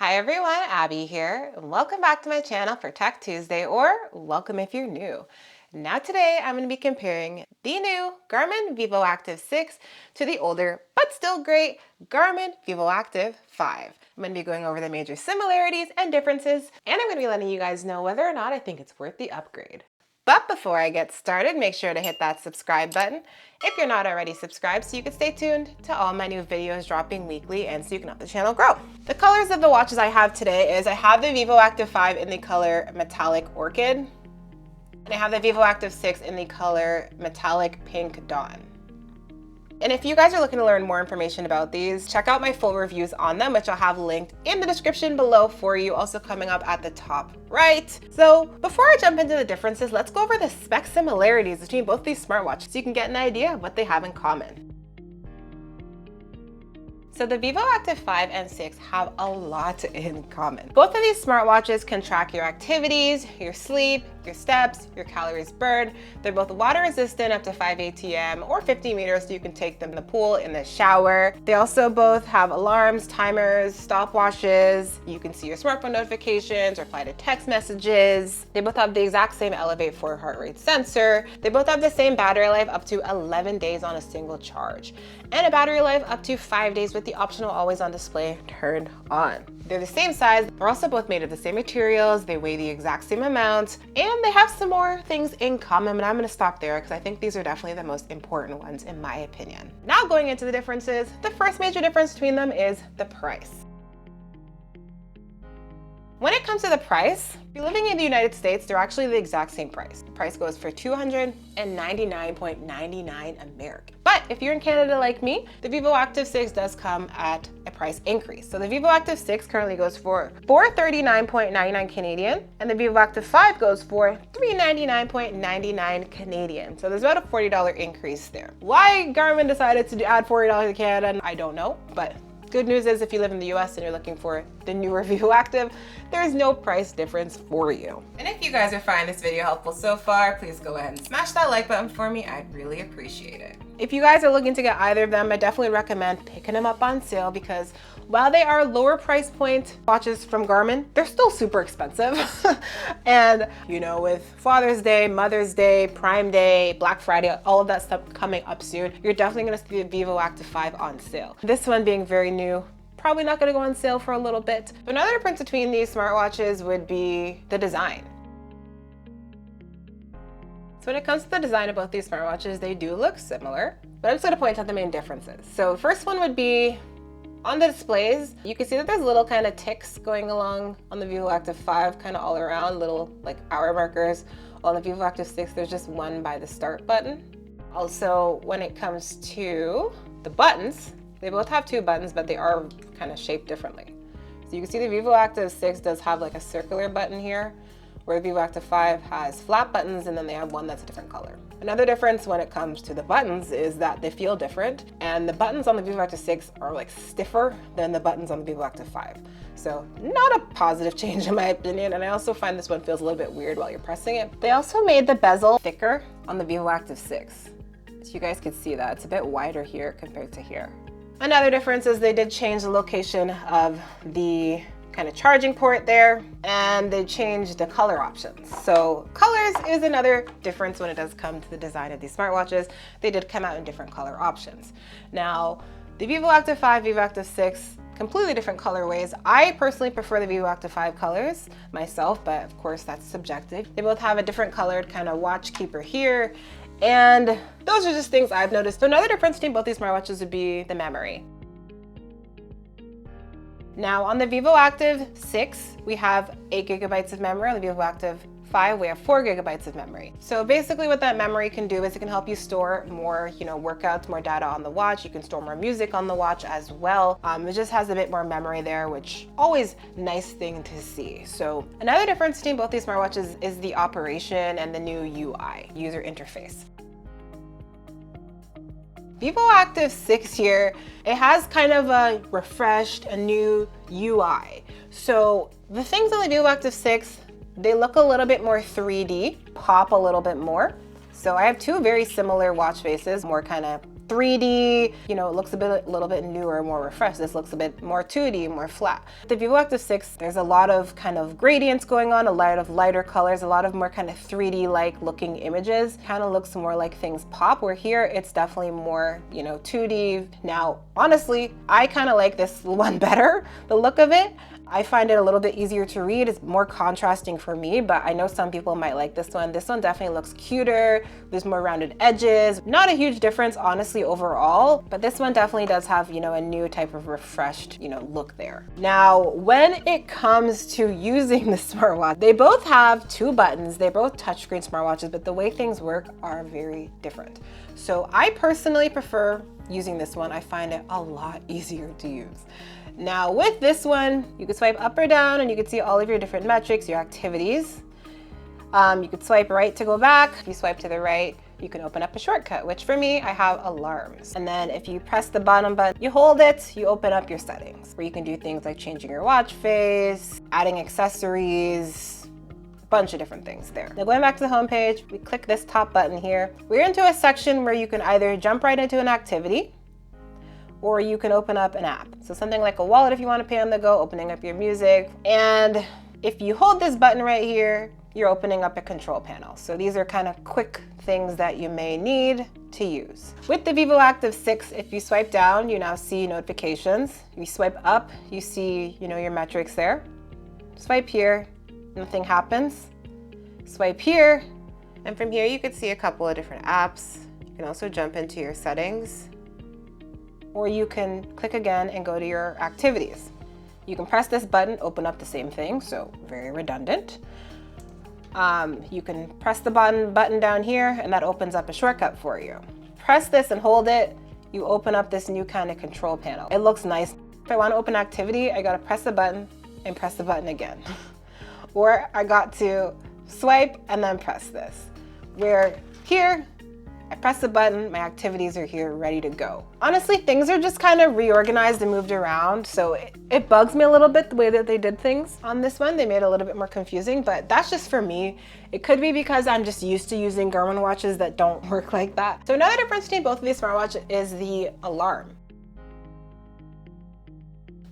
Hi everyone, Abby here, and welcome back to my channel for Tech Tuesday, or welcome if you're new. Now today I'm going to be comparing the new Garmin Vivoactive 6 to the older but still great Garmin Vivoactive 5. I'm going to be going over the major similarities and differences, and I'm going to be letting you guys know whether or not I think it's worth the upgrade. But before I get started, make sure to hit that subscribe button if you're not already subscribed so you can stay tuned to all my new videos dropping weekly and so you can help the channel grow. The colors of the watches I have today is I have the Vivoactive 5 in the color Metallic Orchid, and I have the Vivoactive 6 in the color Metallic Pink Dawn. And if you guys are looking to learn more information about these, check out my full reviews on them, which I'll have linked in the description below for you, also coming up at the top right. So before I jump into the differences, let's go over the spec similarities between both these smartwatches so you can get an idea of what they have in common. So the Vivoactive 5 and 6 have a lot in common. Both of these smartwatches can track your activities, your sleep, your steps, your calories burned. They're both water resistant up to 5 ATM or 50 meters, so you can take them in the pool, in the shower. They also both have alarms, timers, stopwatches. You can see your smartphone notifications, reply to text messages. They both have the exact same Elevate 4 heart rate sensor. They both have the same battery life up to 11 days on a single charge, and a battery life up to 5 days with the optional always on display turned on. They're the same size. They're also both made of the same materials. They weigh the exact same amount, and they have some more things in common, but I'm going to stop there because I think these are definitely the most important ones in my opinion. Now going into the differences, the first major difference between them is the price. When it comes to the price, if you're living in the United States, they're actually the exact same price. The price goes for $299.99 American. But if you're in Canada like me, the Vivoactive 6 does come at a price increase. So the Vivoactive 6 currently goes for $439.99 Canadian, and the Vivoactive 5 goes for $399.99 Canadian. So there's about a $40 increase there. Why Garmin decided to add $40 to Canada, I don't know, but good news is if you live in the US and you're looking for the newer Vivoactive, there's no price difference for you. And if you guys are finding this video helpful so far, please go ahead and smash that like button for me. I'd really appreciate it. If you guys are looking to get either of them, I definitely recommend picking them up on sale because while they are lower price point watches from Garmin, they're still super expensive. And you know, with Father's Day, Mother's Day, Prime Day, Black Friday, all of that stuff coming up soon, you're definitely gonna see the Vivoactive 5 on sale. This one being very new, probably not gonna go on sale for a little bit. But another difference between these smartwatches would be the design. So when it comes to the design of both these smartwatches, they do look similar, but I'm just gonna point out the main differences. So first one would be on the displays. You can see that there's little kind of ticks going along on the Vivoactive 5, kind of all around, little like hour markers. On the Vivoactive 6, there's just one by the start button. Also, when it comes to the buttons, they both have two buttons, but they are kind of shaped differently. So you can see the Vivoactive 6 does have like a circular button here, where the Vivoactive 5 has flat buttons, and then they have one that's a different color. Another difference when it comes to the buttons is that they feel different, and the buttons on the Vivoactive 6 are like stiffer than the buttons on the Vivoactive 5. So not a positive change in my opinion, and I also find this one feels a little bit weird while you're pressing it. They also made the bezel thicker on the Vivoactive 6. So you guys can see that. It's a bit wider here compared to here. Another difference is they did change the location of the kind of charging port there, and they changed the color options. So colors is another difference when it does come to the design of these smartwatches. They did come out in different color options. Now, the Vivoactive 5, Vivoactive 6, completely different colorways. I personally prefer the Vivoactive 5 colors myself, but of course that's subjective. They both have a different colored kind of watch keeper here, and those are just things I've noticed. So another difference between both these smartwatches would be the memory. Now on the Vivoactive 6, we have 8 gigabytes of memory. On the Vivoactive 5, we have 4 gigabytes of memory. So basically what that memory can do is it can help you store more, workouts, more data on the watch. You can store more music on the watch as well. It just has a bit more memory there, which always nice thing to see. So another difference between both these smartwatches is the operation and the new UI, user interface. Vivoactive 6 here, it has kind of a refreshed, a new UI. So the things on the Vivoactive 6, they look a little bit more 3D, pop a little bit more. So I have two very similar watch faces, more kind of 3D, you know, it looks a little bit newer, more refreshed. This looks a bit more 2D, more flat. The Vivoactive 6, there's a lot of kind of gradients going on, a lot of lighter colors, a lot of more kind of 3D-like looking images. Kind of looks more like things pop, where here it's definitely more, you know, 2D. Now, honestly, I kind of like this one better, the look of it. I find it a little bit easier to read. It's more contrasting for me, but I know some people might like this one. This one definitely looks cuter. There's more rounded edges. Not a huge difference, honestly, overall, but this one definitely does have, you know, a new type of refreshed, you know, look there. Now, when it comes to using the smartwatch, they both have 2 buttons. They're both touchscreen smartwatches, but the way things work are very different. So I personally prefer using this one. I find it a lot easier to use. Now with this one, you can swipe up or down and you can see all of your different metrics, your activities. You could swipe right to go back. If you swipe to the right, you can open up a shortcut, which for me, I have alarms. And then if you press the bottom button, you hold it, you open up your settings, where you can do things like changing your watch face, adding accessories, a bunch of different things there. Now going back to the home page, we click this top button here. We're into a section where you can either jump right into an activity, or you can open up an app. So something like a wallet if you want to pay on the go, opening up your music. And if you hold this button right here, you're opening up a control panel. So these are kind of quick things that you may need to use. With the Vivoactive 6, if you swipe down, you now see notifications. If you swipe up, you see, you know, your metrics there. Swipe here, nothing happens. Swipe here, and from here you could see a couple of different apps. You can also jump into your settings, or you can click again and go to your activities. You can press this button, open up the same thing, so very redundant. You can press the button down here and that opens up a shortcut for you. Press this and hold it, you open up this new kind of control panel. It looks nice. If I want to open activity, I gotta press the button and press the button again. Or I got to swipe and then press this. Where here, I press the button, my activities are here ready to go. Honestly, things are just kind of reorganized and moved around, so it bugs me a little bit the way that they did things on this one. They made it a little bit more confusing, but that's just for me. It could be because I'm just used to using Garmin watches that don't work like that. So another difference between both of these smartwatches is the alarm.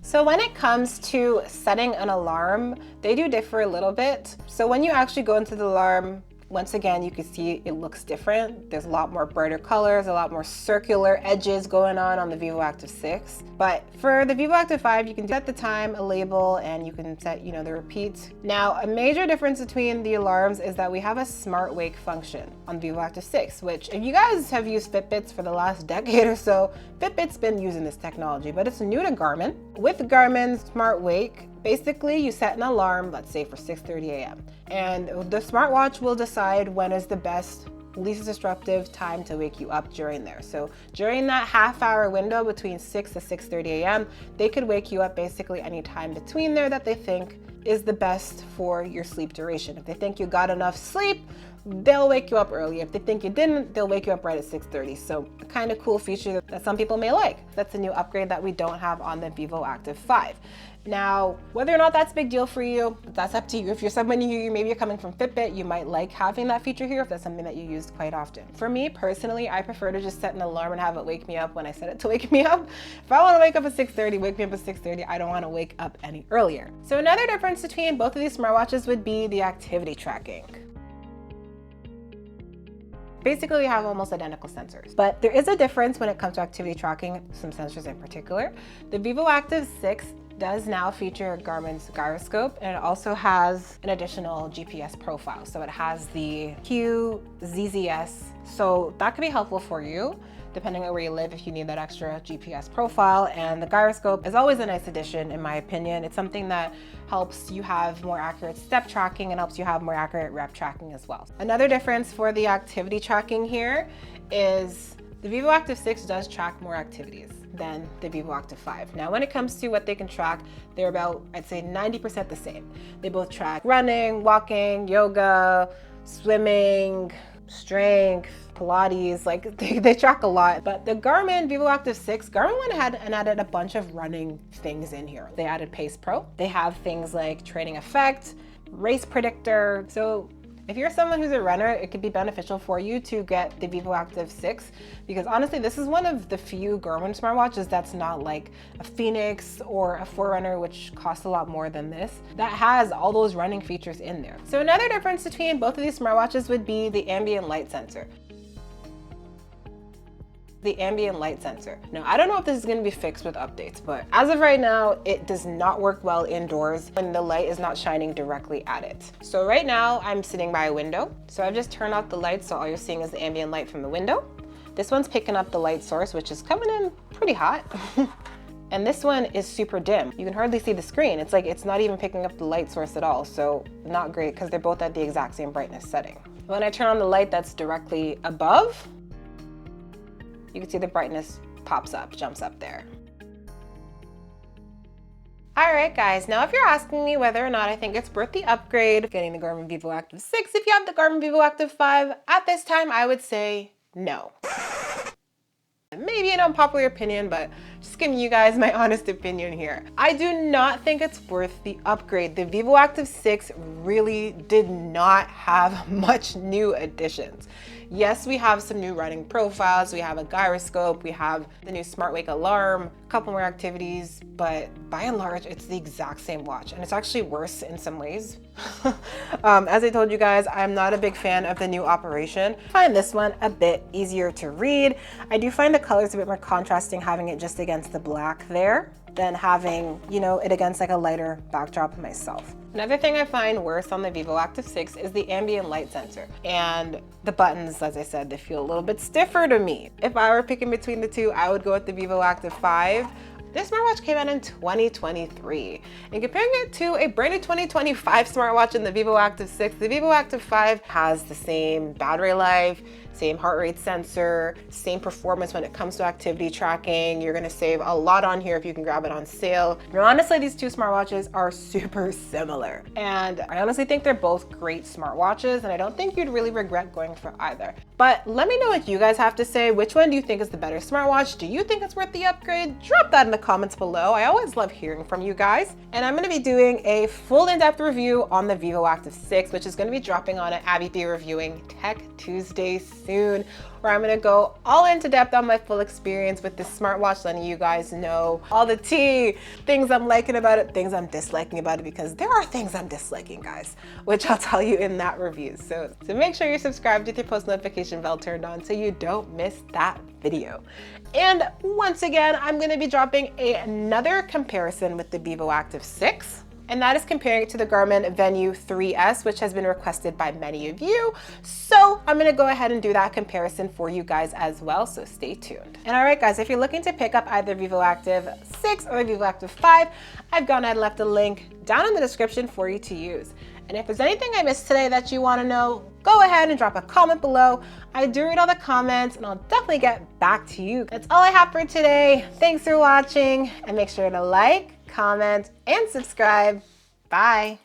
So when it comes to setting an alarm, they do differ a little bit. So when you actually go into the alarm, once again, you can see it looks different. There's a lot more brighter colors, a lot more circular edges going on the Vivoactive 6. But for the Vivoactive 5, you can set the time, a label, and you can set, you know, the repeat. Now, a major difference between the alarms is that we have a smart wake function on the Vivoactive 6, which if you guys have used Fitbits for the last decade or so, Fitbit's been using this technology, but it's new to Garmin. With Garmin Smart Wake, basically you set an alarm, let's say for 6:30 a.m. and the smartwatch will decide when is the best, least disruptive time to wake you up during there. So during that half-hour window between 6 to 6:30 a.m., they could wake you up basically any time between there that they think is the best for your sleep duration. If they think you got enough sleep, they'll wake you up early. If they think you didn't, they'll wake you up right at 6:30. So a kind of cool feature that some people may like. That's a new upgrade that we don't have on the Vivoactive 5. Now, whether or not that's a big deal for you, that's up to you. If you're somebody who maybe you're coming from Fitbit, you might like having that feature here if that's something that you use quite often. For me personally, I prefer to just set an alarm and have it wake me up when I set it to wake me up. If I want to wake up at 6:30, wake me up at 6:30. I don't want to wake up any earlier. So another difference between both of these smartwatches would be the activity tracking. Basically, we have almost identical sensors, but there is a difference when it comes to activity tracking, some sensors in particular. The Vivoactive 6 does now feature Garmin's gyroscope, and it also has an additional GPS profile. So it has the QZZS, so that could be helpful for you depending on where you live if you need that extra GPS profile. And the gyroscope is always a nice addition in my opinion. It's something that helps you have more accurate step tracking and helps you have more accurate rep tracking as well. Another difference for the activity tracking here is the Vivoactive 6 does track more activities than the Vivoactive 5. Now, when it comes to what they can track, they're about, I'd say 90% the same. They both track running, walking, yoga, swimming, strength, Pilates, like they track a lot. But the Garmin Vivoactive 6, Garmin went ahead and added a bunch of running things in here. They added Pace Pro. They have things like training effect, race predictor. So If you're someone who's a runner, it could be beneficial for you to get the Vivoactive 6, because honestly, this is one of the few Garmin smartwatches that's not like a Phoenix or a Forerunner, which costs a lot more than this, that has all those running features in there. So another difference between both of these smartwatches would be the ambient light sensor. The ambient light sensor. Now, I don't know if this is going to be fixed with updates, but as of right now, it does not work well indoors when the light is not shining directly at it. So right now, I'm sitting by a window. So I've just turned off the lights, so all you're seeing is the ambient light from the window. This one's picking up the light source, which is coming in pretty hot. And this one is super dim. You can hardly see the screen. It's like it's not even picking up the light source at all. So not great, because they're both at the exact same brightness setting. When I turn on the light that's directly above, you can see the brightness pops up, jumps up there. All right, guys, now if you're asking me whether or not I think it's worth the upgrade, getting the Garmin Vivoactive 6, if you have the Garmin Vivoactive 5, at this time, I would say no. Maybe an unpopular opinion, but just giving you guys my honest opinion here. I do not think it's worth the upgrade. The Vivoactive 6 really did not have much new additions. Yes, we have some new running profiles, we have a gyroscope, we have the new Smart Wake alarm, a couple more activities, but by and large, it's the exact same watch, and it's actually worse in some ways. As I told you guys, I'm not a big fan of the new operation. I find this one a bit easier to read. I do find the colors a bit more contrasting having it just against the black there than having, you know, it against like a lighter backdrop myself. Another thing I find worse on the Vivoactive 6 is the ambient light sensor. And the buttons, as I said, they feel a little bit stiffer to me. If I were picking between the two, I would go with the Vivoactive 5. This smartwatch came out in 2023. And comparing it to a brand new 2025 smartwatch in the Vivoactive 6, the Vivoactive 5 has the same battery life, same heart rate sensor, same performance when it comes to activity tracking. You're gonna save a lot on here if you can grab it on sale. And honestly, these two smartwatches are super similar. And I honestly think they're both great smartwatches, and I don't think you'd really regret going for either. But let me know what you guys have to say. Which one do you think is the better smartwatch? Do you think it's worth the upgrade? Drop that in the comments below. I always love hearing from you guys. And I'm gonna be doing a full in-depth review on the Vivoactive 6, which is gonna be dropping on an AbbyBReviewing Tech Tuesday soon, where I'm gonna go all into depth on my full experience with this smartwatch, letting you guys know all the tea, things I'm liking about it, things I'm disliking about it, because there are things I'm disliking, guys, which I'll tell you in that review. So make sure you're subscribed with your post notification bell turned on so you don't miss that video. And once again, I'm gonna be dropping another comparison with the Vivoactive 6. And that is comparing it to the Garmin Venue 3S, which has been requested by many of you. So I'm gonna go ahead and do that comparison for you guys as well, so stay tuned. And all right, guys, if you're looking to pick up either Vivoactive 6 or the Vivoactive 5, I've gone ahead and left a link down in the description for you to use. And if there's anything I missed today that you wanna know, go ahead and drop a comment below. I do read all the comments, and I'll definitely get back to you. That's all I have for today. Thanks for watching, and make sure to like, comment, and subscribe. Bye.